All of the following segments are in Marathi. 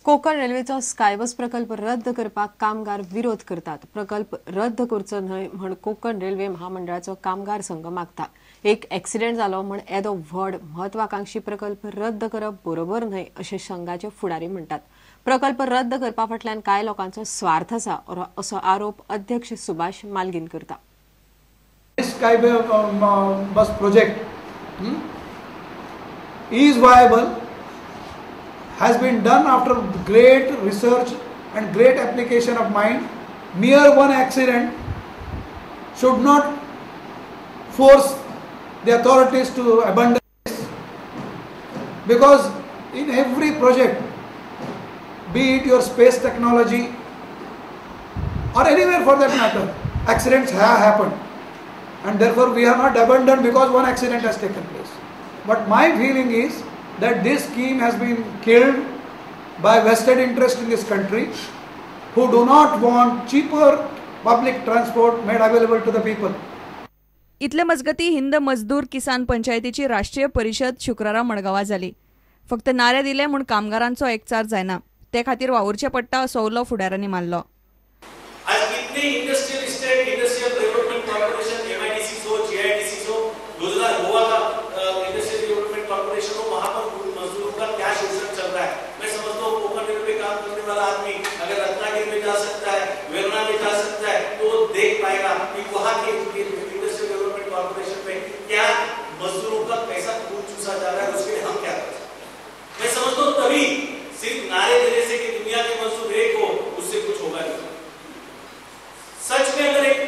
कोकण रेल्वेचो स्कायबस प्रकल्प रद्द करपाक कामगार विरोध करतात. प्रकल्प रद्द करचो न्हय म्हण कोकण रेल्वे महामंडळाचो कामगार संघ मागता. एक ॲक्सिडेंट जालो म्हण येदो व्हड म्हत्वाकांक्षी प्रकल्प रद्द करप बरोबर न्हय अशें संघाचे फुडारी म्हणटात. प्रकल्प रद्द करपा फाटल्यान कांय लोकांचो स्वार्थ आसा असो आरोप अध्यक्ष सुभाष मालगीन करता. Skybus project is viable, has been done after great research and great application of mind. Mere one accident should not force the authorities to abandon this, because in every project, be it your space technology or anywhere for that matter, accidents have happened, and therefore we are not abandoned because one accident has taken place. But my feeling is that this scheme has been killed by vested interest in this country who do not want cheaper public transport made available to the people. इतले मजगती हिंद मजदूर किसान पंचायतीची राष्ट्रीय परिषद शुक्रारा मडगांवां जाली. फक्त नारे दिले म्हूण कामगारांचो एकचार जायना, ते खातीर वावुरचें पडटा असो उलो फुडाऱ्यांनी मारलो. आदमी अगर रत्नागिरी में जा सकता है, वेरना में जा सकता है, तो देख पाएगा कि वहाँ के इंडस्ट्रियल डेवलपमेंट कॉर्पोरेशन में क्या मजदूरों का पैसा खूब चूसा जा रहा है, उसके लिए हम क्या कर सकते हैं. मैं समझता हूँ तभी सिर्फ नारे देने से कि दुनिया के मजदूर एक हो, उससे कुछ होगा नहीं. सच में अगर एक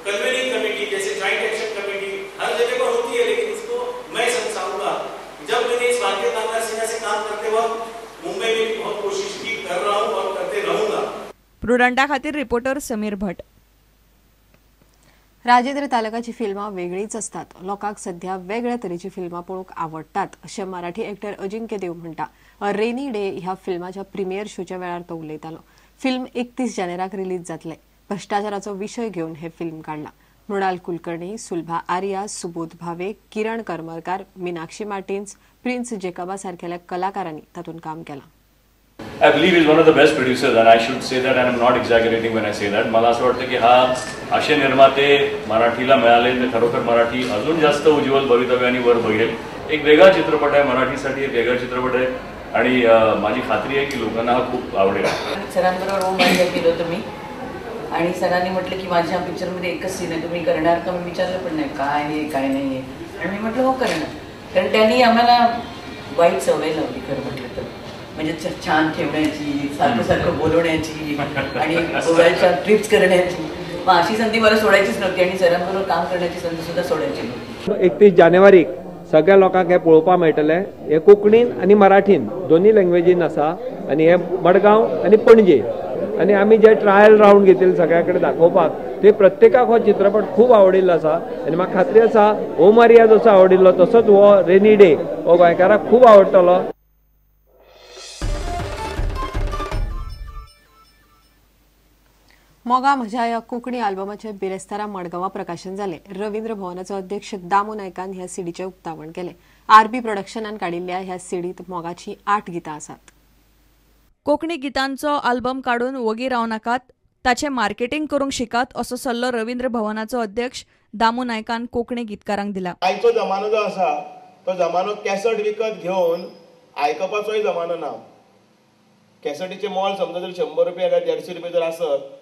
कन्वेनिंग कमेटी जैसे ज्वाइंट एक्शन कमेटी हर जगह पर होती है, लेकिन उसको मैं समझाऊंगा. जब मैंने इस भारतीय कामगार सेना से काम करते वक्त मुंबई में बहुत कोशिश की, कर रहा हूं और करते रहूंगा. प्रुडंटा खातीर रिपोर्टर समीर भट. राजेंद्र तालकाची फिल्मां वेगळीच असतात. लोकांक सध्या वेगळ्या तरेची फिल्मां पळोवंक आवडटात अशें मराठी एक्टर अजिंक्य देव म्हणटा. अ रेनी डे ह्या फिल्माच्या प्रिमियर शोच्या वेळार तो उलयतालो. फिल्म 31 जानेराक रिलीज जातले. भ्रष्टाचाराचो विशय घेवन हे फिल्म काडला. मृणाल कुलकर्णी, सुलभा आर्या, सुबोध भावे, किरण करमरकार, मीनाक्षी मार्टिन्स, प्रिन्स जेकबा सारकेल्या कलाकारांनी तातूंत काम केलां. I believe he's one of the best producers, and I should say that, and I'm not exaggerating when I say that. मला असं वाटतं की हा असे निर्माते मराठीला मिळाले तर खरोखर मराठी अजून जास्त उज्ज्वल भवितव्याने वर बघेल. एक वेगळा चित्रपट आहे, मराठीसाठी एक वेगळा चित्रपट आहे, आणि माझी खात्री आहे की लोकांना हा खूप आवडेल. सरांबरोबर होम मार्केट गेलो होतो मी, आणि सरांनी म्हटलं की माझ्या पिक्चरमध्ये एकच सीन आहे, तुम्ही करणार का? मी विचारलं पण नाही काय आहे काय नाही आहे, आणि मी म्हटलं हो करणार. कारण त्यांनी आम्हाला वाईट सवय लावली खरं म्हटलं तर, म्हणजे छान ठेवण्याची, सारखं सारखं बोलवण्याची आणि गोव्याच्या ट्रिप्स करण्याची. मग अशी संधी मला सोडायचीच नव्हती, आणि सरांबरोबर काम करण्याची संधी सुद्धा सोडायची नव्हती. 31 जानेवारीक सगळ्या लोकांक हे पळोवपाक मेळटलें. हे कोंकणीन आनी मराठीन दोन्ही लँग्वेजीन आसा, आणि हे मडगांव आनी पणजे, आणि आमी जे ट्रायल रावंड घेतिल्ले सगळ्या कडेन दाखोवपाक, ते प्रत्येकाक हो चित्रपट खूब आवडिल्लो आसा. आनी म्हाका खात्री आसा ओ मारिया जसो आवडिल्लो तसोच हो रेनी डे हो गोंयकाराक खूब आवडटलो. मोगा म्हज्या ह्या कोंकणी आल्बमाचे बिरेस्तारा मडगांवां प्रकाशन जालें. रवींद्र भवनाचो अध्यक्ष दामू नायकान ह्या सीडीचें उक्तावण केलें. आरबी प्रोडक्शनान काडिल्ल्या ह्या सीडीत मोगाची 8 गितां आसात. कोंकणी गितांचो आल्बम काडून वगी राव नाकात, ताचें मार्केटिंग करूंक शिकात असो सल्लो रवींद्र भवनाचो अध्यक्ष दामू नायकान कोंकणी गीतकारांक दिला. आयचो जमानो जो आसा तो जमानो कॅसेट विकत घेवन आयकपाचोय जमानो ना. कॅसेटीचें मोल समजा जर 100 रुपया काय 150 रुपया जर आसत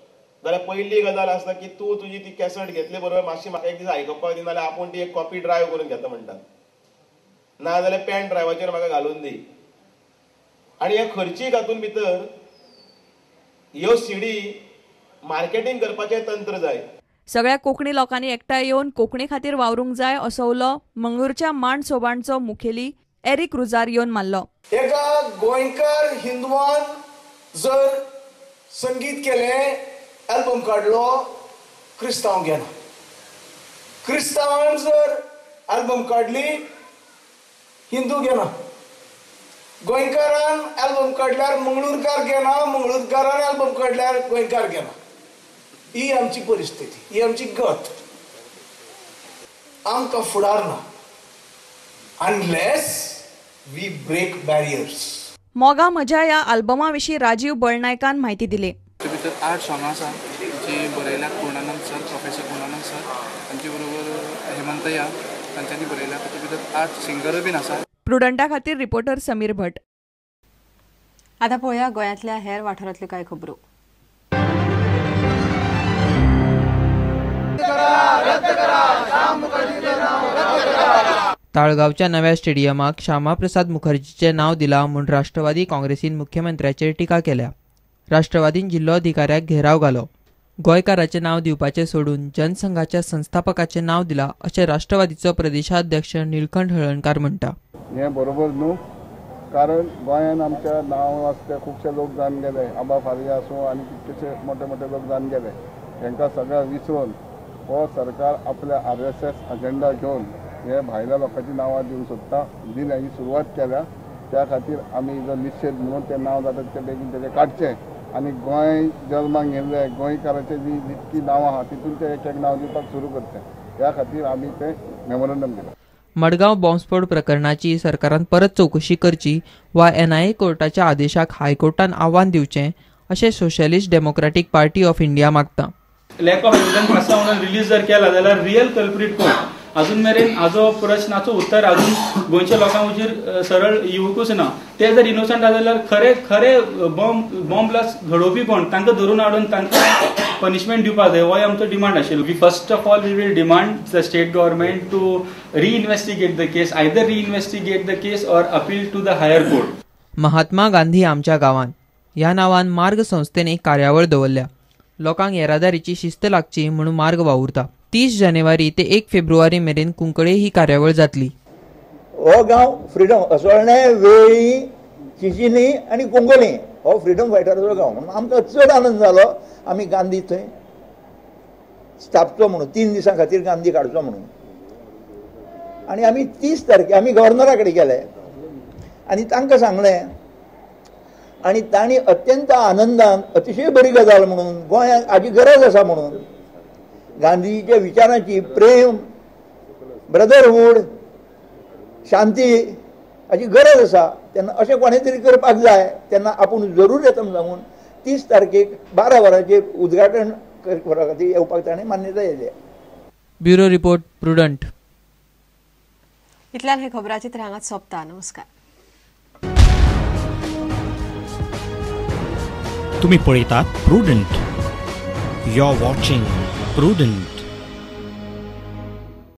जाल्यार पयली गजाल आसता की तूं तुजी ती कॅसेट घेतले बरोबर मातशी म्हाका एक दीस आयकपाक दी, नाल्यार आपूण ती एक कॉपी ड्रायव्ह करून घेता म्हणटात, ना जाल्यार पेन ड्रायव्हाचेर म्हाका घालून दी. आणि ह्या खर्चीक हातून भितर ह्यो सीडी मार्केटिंग करपाचें तंत्र जाय. सगळ्या कोंकणी लोकांनी एकठांय येवन कोंकणी खातीर वावरूंक जाय असो उलो मंगळूरच्या मांड सोबाणचो मुखेली एरिक रुजार येवन मारलो. एका गोंयकार हिंदुवान जर संगीत केलें, अल्बम काडलो, क्रिस्तांव घेना. क्रिस्तांवान जर अल्बम काडली, हिंदू घेना. गोंयकारान अल्बम काडल्यार मंगळूरकार घेना, मंगळूरकारान अल्बम काडल्यार गोंयकार घेना. ही आमची परिस्थिती, ही आमची गत. आमकां फुडार ना अनलेस वी ब्रेक बॅरियर्स. मोगा मजा ह्या आल्बमा विशीं राजीव बळनायकान म्हायती दिली. भितर 8 सॉंगां आसा जी बरयल्यात पूर्णानंद सर, प्रोफेसर पूर्णानंद सर, तांचे बरोबर हेमंतया तांच्यांनी बरयल्यात. ताचे भितर 8 सिंगर बीन आसा. प्रुडंटा खातीर रिपोर्टर समीर भट. आता पळोवया गोंयांतल्या हेर वाठारांतल्यो कांय खबरो. ताळगावच्या नव्या स्टेडियमाक श्यामा प्रसाद मुखर्जीचे नाव दिला म्हूण राष्ट्रवादी काँग्रेसीन मुख्यमंत्र्याचेर टिका केल्या. राष्ट्रवादीन जिल्लो अधिकाऱ्याक घेराव घालो. गोंयकाराचें नाव दिवपाचें सोडून जनसंघाच्या संस्थापकाचें नाव दिलां अशें राष्ट्रवादीचो प्रदेशाध्यक्ष निलकंठ हळर्णकार म्हणटा. हें बरोबर न्हू, कारण गोंयांत आमच्या नांव आसले खुबशे लोक जावन गेले. आबा फाल्के आसूं आनी कितलेशे मोठे मोठे लोक जावन गेले. तांकां सगळ्यांक विसरून हो सरकार आपल्या RSS अजेंडा घेवन हे भायल्या लोकांची नांवां दिवंक सोदता. दिल्या ही सुरवात केल्या. त्या खातीर आमी जो निशेध म्हणून तें नांव जाता ते बेगीन तेजें काडचें आनी गोंय जल्माक येयल्ले गोंयकाराचे जी जितकी नांवां आहा तितून तें एक एक नांव दिवपाक सुरू करचें. त्या खातीर आमी तें मेमोरंडम दिलां. मडगांव बॉम्बस्फोट प्रकरणाची सरकारान परत चवकशी करची वा NIA कोर्टाच्या आदेशाक हायकोर्टान आव्हान दिवचें अशें socialist democratic party of India मागता. लॅक ऑफ एविडन्स मातसा म्हणून रिलीज जर केला जाल्यार रियल कल्प्रीट कोण अजून मेरेन हाजो प्रश्नाचो उत्तर अजून गोंयच्या लोकांक वचून सरळ येवंकूच ना. ते जर इनोसंट जाल्यार खरे खरे बॉम्ब ब्लास्ट घडोवपी कोण तांकां धरून हाडून तांकां पनिशमेंट दिवपाक जाय हो आमचो डिमांड आशिल्लो. We first of all we will demand the state government to reinvestigate the case, either reinvestigate the case or appeal to the higher court. Mahatma Gandhi आमच्या गांवांत ह्या नांवान मार्ग संस्थेन एक कार्यावळ दवरल्या. लोकांक येरादारीची शिस्त लागची म्हणून मार्ग वावुरता. 30 जानेवारी ते 1 फेब्रुवारी मेरेन कुंकळे ही कार्यावळ जातली. हो गांव फ्रिडम असोळणे, वेळी, चिंचिनी आनी कुंकळी हो फ्रिडम फायटराचो गांव म्हणून आमकां चड आनंद जालो. आमी गांधी थंय स्थापचो म्हणून 3 दिसां खातीर गांधी काडचो म्हणून. आनी आमी 30 तारखेर आमी गव्हर्नरा कडेन गेले आनी तांकां सांगलें आनी तांणी अत्यंत आनंदान अतिशय बरी गजाल म्हणून गोंयांक हाची गरज आसा म्हणून गांधीच्या विचारांची प्रेम, ब्रदरहूड, शांती हाची गरज आसा तेन्ना अशें कोणें तरी करपाक जाय. तेन्ना आपूण जरूर येता सांगून 30 तारखेक 12 वरांचेर उद्घाटन करपा खातीर येवपाक ताणें मान्यताय दिली. Bureau report Prudent. इतल्यान हे खबराचित्र हांगाच सोंपता. नमस्कार. तुम्ही पळयतात Prudent. You are watching prudent.